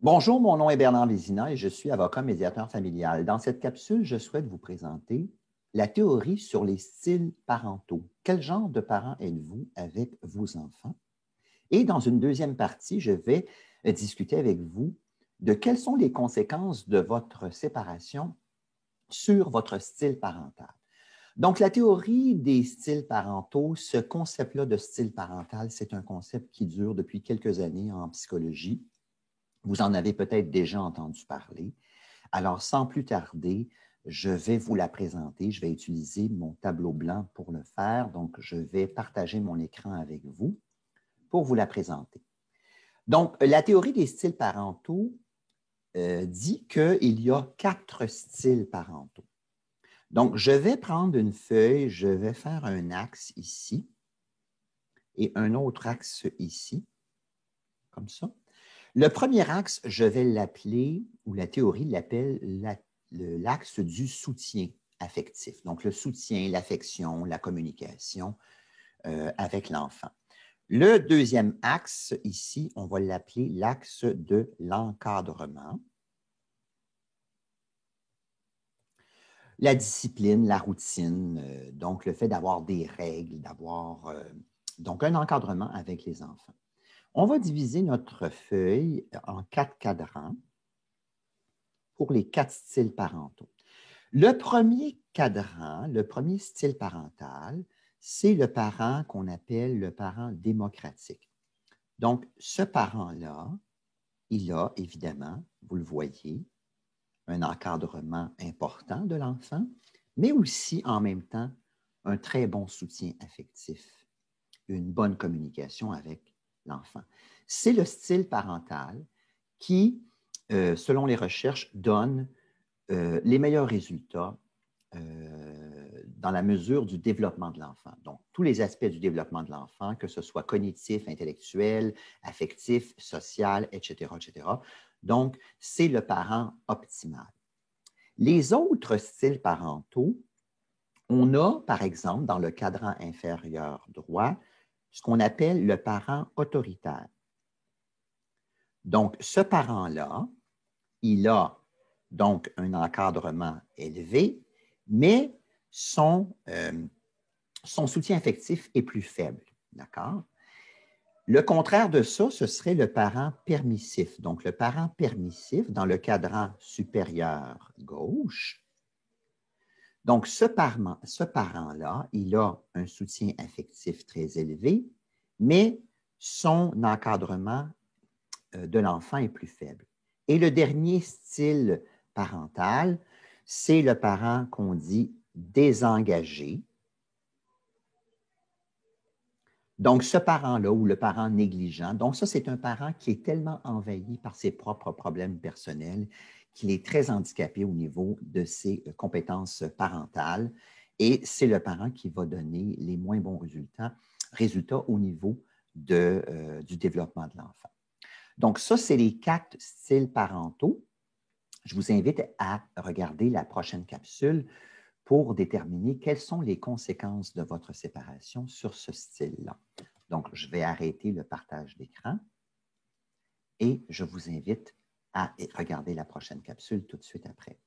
Bonjour, mon nom est Bernard Vézina et je suis avocat médiateur familial. Dans cette capsule, je souhaite vous présenter la théorie sur les styles parentaux. Quel genre de parent êtes-vous avec vos enfants? Et dans une deuxième partie, je vais discuter avec vous de quelles sont les conséquences de votre séparation sur votre style parental. Donc, la théorie des styles parentaux, ce concept-là de style parental, c'est un concept qui dure depuis quelques années en psychologie. Vous en avez peut-être déjà entendu parler. Alors, sans plus tarder, je vais vous la présenter. Je vais utiliser mon tableau blanc pour le faire. Donc, je vais partager mon écran avec vous pour vous la présenter. Donc, la théorie des styles parentaux dit qu'il y a 4 styles parentaux. Donc, je vais prendre une feuille, je vais faire un axe ici et un autre axe ici, comme ça. Le premier axe, je vais l'appeler, ou la théorie l'appelle l'axe du soutien affectif. Donc, le soutien, l'affection, la communication avec l'enfant. Le deuxième axe, ici, on va l'appeler l'axe de l'encadrement. La discipline, la routine, donc le fait d'avoir des règles, d'avoir donc un encadrement avec les enfants. On va diviser notre feuille en 4 cadrans pour les 4 styles parentaux. Le premier cadran, le premier style parental, c'est le parent qu'on appelle le parent démocratique. Donc, ce parent-là, il a évidemment, vous le voyez, un encadrement important de l'enfant, mais aussi en même temps un très bon soutien affectif, une bonne communication avec l'enfant. C'est le style parental qui, selon les recherches, donne les meilleurs résultats dans la mesure du développement de l'enfant. Donc, tous les aspects du développement de l'enfant, que ce soit cognitif, intellectuel, affectif, social, etc., etc. Donc, c'est le parent optimal. Les autres styles parentaux, on a, par exemple, dans le cadran inférieur droit, ce qu'on appelle le parent autoritaire. Donc, ce parent-là, il a donc un encadrement élevé, mais son soutien affectif est plus faible. D'accord? Le contraire de ça, ce serait le parent permissif. Donc, le parent permissif, dans le cadran supérieur gauche, donc ce parent-là, il a un soutien affectif très élevé, mais son encadrement de l'enfant est plus faible. Et le dernier style parental, c'est le parent qu'on dit désengagé. Donc, ce parent-là ou le parent négligent, donc ça, c'est un parent qui est tellement envahi par ses propres problèmes personnels qu'il est très handicapé au niveau de ses compétences parentales et c'est le parent qui va donner les moins bons résultats au niveau du développement de l'enfant. Donc, ça, c'est les 4 styles parentaux. Je vous invite à regarder la prochaine capsule pour déterminer quelles sont les conséquences de votre séparation sur ce style-là. Donc, je vais arrêter le partage d'écran et je vous invite à regarder la prochaine capsule tout de suite après.